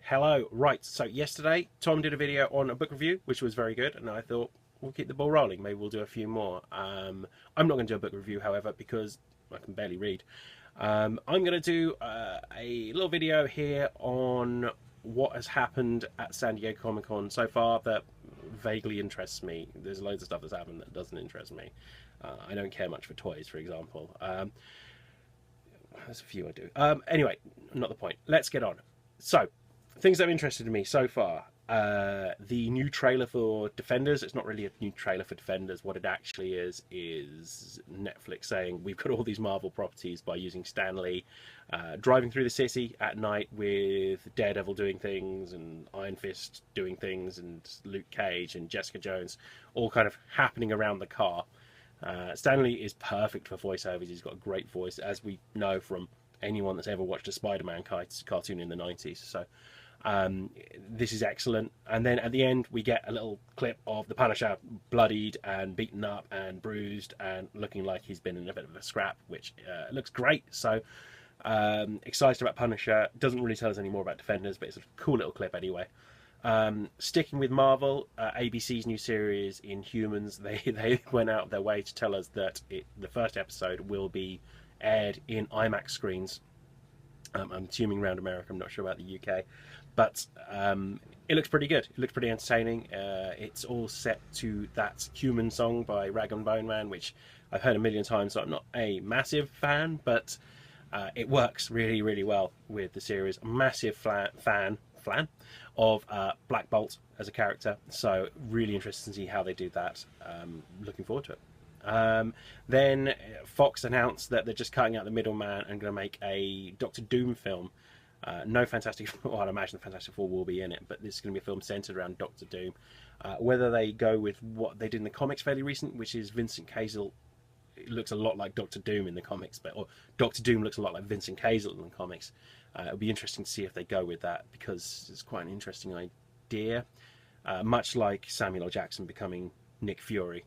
Hello. Right, so yesterday Tom did a video on a book review, which was very good, and I thought we'll keep the ball rolling. Maybe we'll do a few more. I'm not going to do a book review, however, because I can barely read. I'm going to do a little video here on what has happened at San Diego Comicon so far that vaguely interests me. There's loads of stuff that's happened that doesn't interest me. I don't care much for toys, for example. There's a few I do. Anyway, not the point. Let's get on. So, things that have interested me so far. The new trailer for Defenders. It's not really a new trailer for Defenders. What it actually is Netflix saying we've got all these Marvel properties by using Stan Lee driving through the city at night with Daredevil doing things and Iron Fist doing things and Luke Cage and Jessica Jones all kind of happening around the car. Stan Lee is perfect for voiceovers. He's got a great voice, as we know from anyone that's ever watched a Spider-Man cartoon in the 90s. So this is excellent. And then at the end we get a little clip of the Punisher bloodied and beaten up and bruised and looking like he's been in a bit of a scrap, which looks great. So excited about Punisher. Doesn't really tell us any more about Defenders, but it's a cool little clip anyway. Sticking with Marvel, ABC's new series Inhumans, they went out of their way to tell us that the first episode will be aired in IMAX screens. I'm assuming around America, I'm not sure about the UK, but it looks pretty good. It looks pretty entertaining. It's all set to that Human song by Rag and Bone Man, which I've heard a million times, so I'm not a massive fan, but it works really, really well with the series. Massive fan of Black Bolt as a character, so really interested to see how they do that. Looking forward to it. Then Fox announced that they're just cutting out the middleman and going to make a Doctor Doom film. No Fantastic Four, well, I'd imagine the Fantastic Four will be in it, but this is going to be a film centered around Doctor Doom. Whether they go with what they did in the comics fairly recent, which is Vincent Cassel, it looks a lot like Doctor Doom in the comics, or Doctor Doom looks a lot like Vincent Cassel in the comics. It'll be interesting to see if they go with that, because it's quite an interesting idea. Much like Samuel L. Jackson becoming Nick Fury.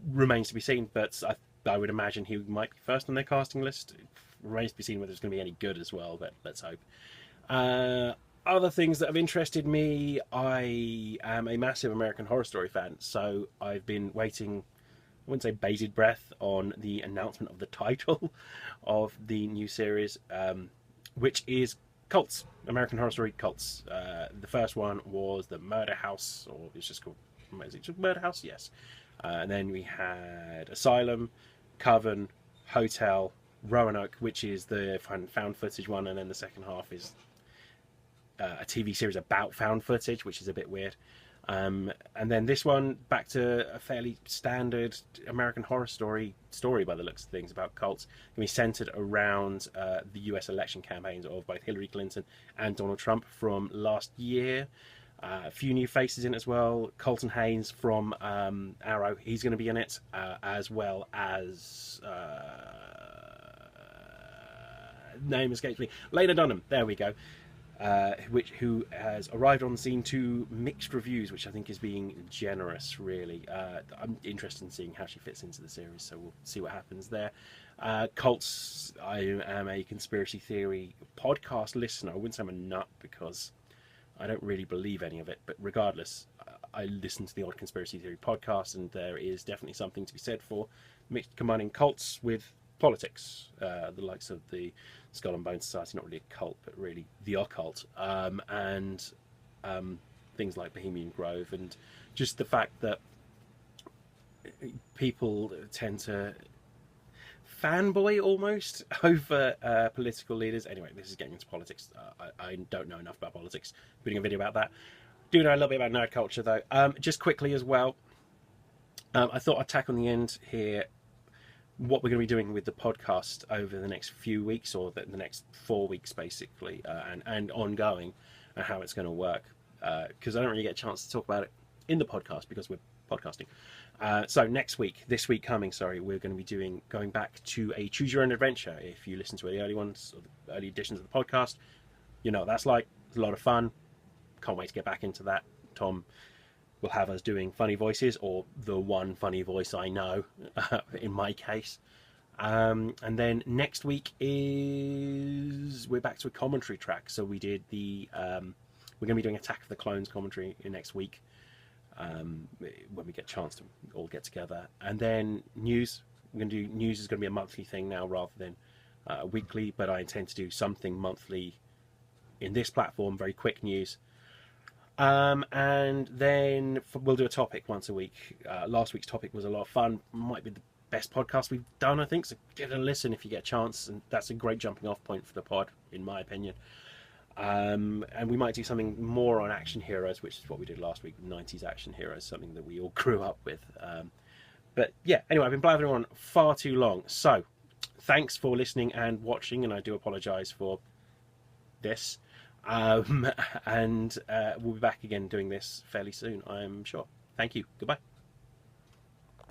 Remains to be seen, but I would imagine he might be first on their casting list. It remains to be seen whether it's going to be any good as well, but let's hope. Other things that have interested me, I am a massive American Horror Story fan, so I've been waiting, I wouldn't say bated breath, on the announcement of the title of the new series, which is Cults, American Horror Story Cults. The first one was the Murder House, or it's just called, is it just Murder House? Yes. And then we had Asylum, Coven, Hotel, Roanoke, which is the found footage one, and then the second half is a TV series about found footage, which is a bit weird. And then this one, back to a fairly standard American Horror Story by the looks of things, about cults. Going to be centered around the US election campaigns of both Hillary Clinton and Donald Trump from last year. A few new faces in it as well. Colton Haynes from Arrow, he's going to be in it, as well as name escapes me. Lena Dunham, there we go. Who has arrived on the scene to mixed reviews, which I think is being generous, really. I'm interested in seeing how she fits into the series, so we'll see what happens there. Cults, I am a conspiracy theory podcast listener. I wouldn't say I'm a nut, because I don't really believe any of it, but regardless, I listen to the odd conspiracy theory podcast, and there is definitely something to be said for combining cults with politics, the likes of the Skull and Bone Society, not really a cult, but really the occult, and things like Bohemian Grove, and just the fact that people tend to fanboy almost over political leaders. Anyway, this is getting into politics. I don't know enough about politics. I'm doing a video about that. Do know a little bit about nerd culture, though. Just quickly as well, I thought I'd tack on the end here what we're going to be doing with the podcast over the next few weeks, or the next 4 weeks basically, and ongoing, and how it's going to work, because I don't really get a chance to talk about it in the podcast because we're podcasting. So this week coming, we're going to be going back to a choose your own adventure. If you listen to the early ones, or the early editions of the podcast, you know what that's like. It's a lot of fun. Can't wait to get back into that. Tom will have us doing funny voices, or the one funny voice I know, in my case. And then next week is we're back to a commentary track. So we did the we're going to be doing Attack of the Clones commentary in next week when we get a chance to all get together. And then news. We're going to do news is going to be a monthly thing now rather than weekly. But I intend to do something monthly in this platform. Very quick news. And then we'll do a topic once a week. Last week's topic was a lot of fun. Might be the best podcast we've done, I think. So give it a listen if you get a chance. And that's a great jumping off point for the pod, in my opinion. And we might do something more on action heroes, which is what we did last week, 90s action heroes, something that we all grew up with. But yeah, anyway, I've been blathering on far too long. So thanks for listening and watching. And I do apologise for this. And we'll be back again doing this fairly soon, I'm sure. Thank you. Goodbye.